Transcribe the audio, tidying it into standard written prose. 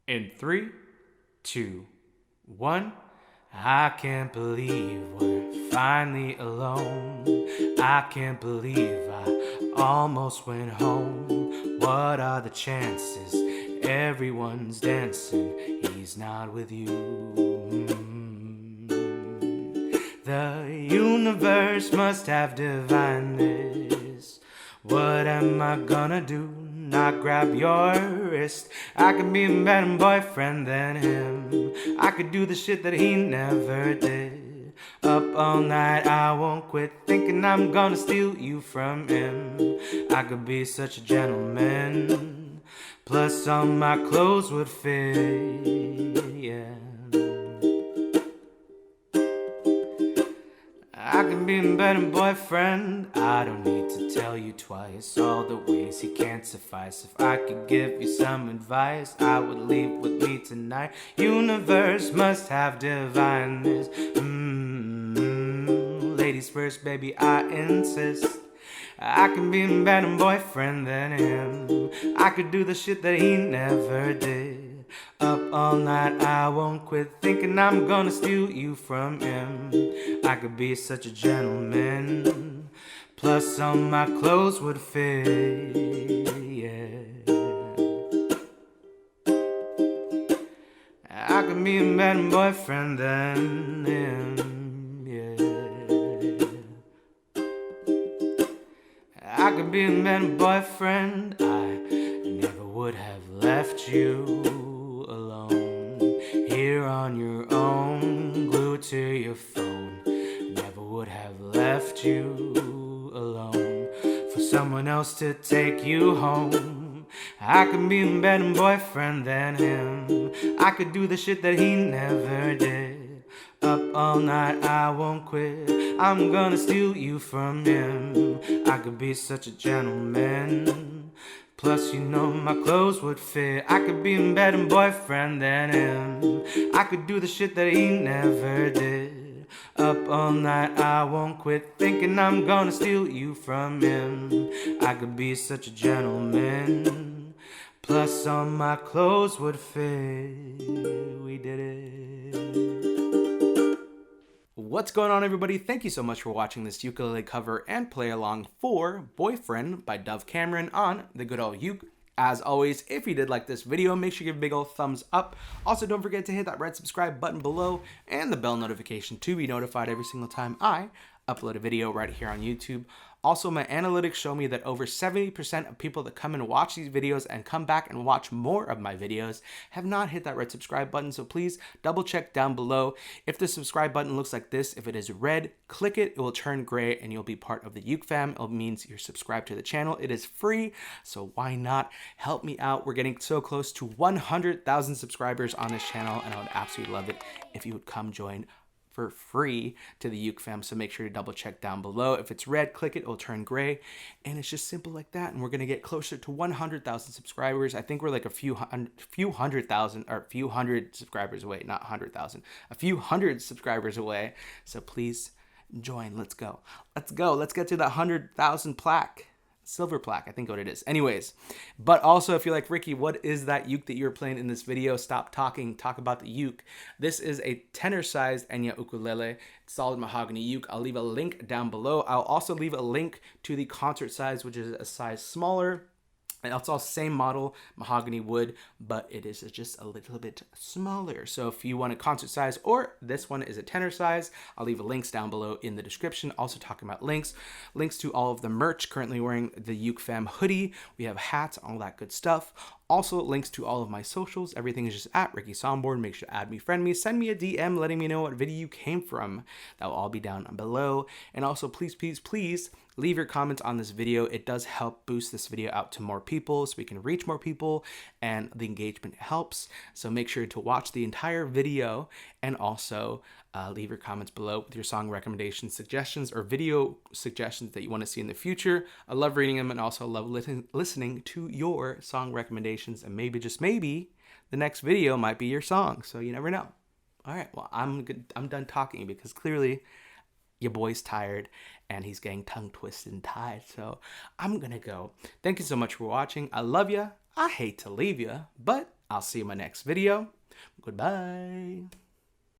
In 3, 2, 1. I can't believe we're finally alone. I can't believe I almost went home. What are the chances? Everyone's dancing. He's not with you. The universe must have divined this. What am I gonna do? Not grab your wrist. I could be a better boyfriend than him. I could do the shit that he never did. Up all night, I won't quit thinking I'm gonna steal you from him. I could be such a gentleman. Plus all my clothes would fit, yeah. I can be a better boyfriend. I don't need to tell you twice all the ways he can't suffice. If I could give you some advice, I would leave with me tonight. Universe must have divined this. Ladies first, baby, I insist. I can be a better boyfriend than him. I could do the shit that he never did. Up all night, I won't quit thinking I'm gonna steal you from him. I could be such a gentleman. Plus all my clothes would fit, yeah. I could be a better boyfriend than him, yeah. I could be a better boyfriend. I never would have left you alone, here on your own, glued to your phone. Never would have left you alone for someone else to take you home. I could be a better boyfriend than him. I could do the shit that he never did. Up all night, I won't quit. I'm gonna steal you from him. I could be such a gentleman. Plus, you know my clothes would fit. I could be a better boyfriend than him. I could do the shit that he never did. Up all night, I won't quit thinking I'm gonna steal you from him. I could be such a gentleman. Plus, all my clothes would fit. We did it. What's going on, everybody? Thank you so much for watching this ukulele cover and play along for Boyfriend by Dove Cameron on the good old uke. As always, if you did like this video, make sure you give a big old thumbs up. Also, don't forget to hit that red subscribe button below and the bell notification to be notified every single time I upload a video right here on YouTube. Also, my analytics show me that over 70% of people that come and watch these videos and come back and watch more of my videos have not hit that red subscribe button. So please double check down below. If the subscribe button looks like this, if it is red, click it. It will turn gray and you'll be part of the Uke fam. It means you're subscribed to the channel. It is free, so why not help me out? We're getting so close to 100,000 subscribers on this channel, and I would absolutely love it if you would come join for free to the Uke fam. So make sure to double check down below. If it's red, click it, it'll turn gray. And it's just simple like that. And we're gonna get closer to 100,000 subscribers. I think we're like a few hundred subscribers away, not 100,000, a few hundred subscribers away. So please join, let's go. Let's go, let's get to that 100,000 plaque. Silver plaque, I think what it is. Anyways, but also if you're like, Ricky, what is that uke that you're playing in this video? Stop talking, talk about the uke. This is a tenor-sized Enya ukulele, solid mahogany uke. I'll leave a link down below. I'll also leave a link to the concert size, which is a size smaller. And it's all same model, mahogany wood, but it is just a little bit smaller. So if you want a concert size, or this one is a tenor size, I'll leave links down below in the description. Also talking about links to all of the merch. Currently wearing the Uke Fam hoodie. We have hats, all that good stuff. Also links to all of my socials. Everything is just at Ricky Somborn. Make sure to add me, friend me, send me a DM letting me know what video you came from. That will all be down below. And also please, please, please leave your comments on this video. It does help boost this video out to more people so we can reach more people, and the engagement helps. So make sure to watch the entire video and also leave your comments below with your song recommendations, suggestions, or video suggestions that you want to see in the future. I love reading them and also love listening to your song recommendations, and maybe, just maybe, the next video might be your song. So you never know. All right, well, I'm done talking because clearly your boy's tired and he's getting tongue twisted and tied. So I'm gonna go. Thank you so much for watching. I love ya. I hate to leave ya, but I'll see you in my next video. Goodbye.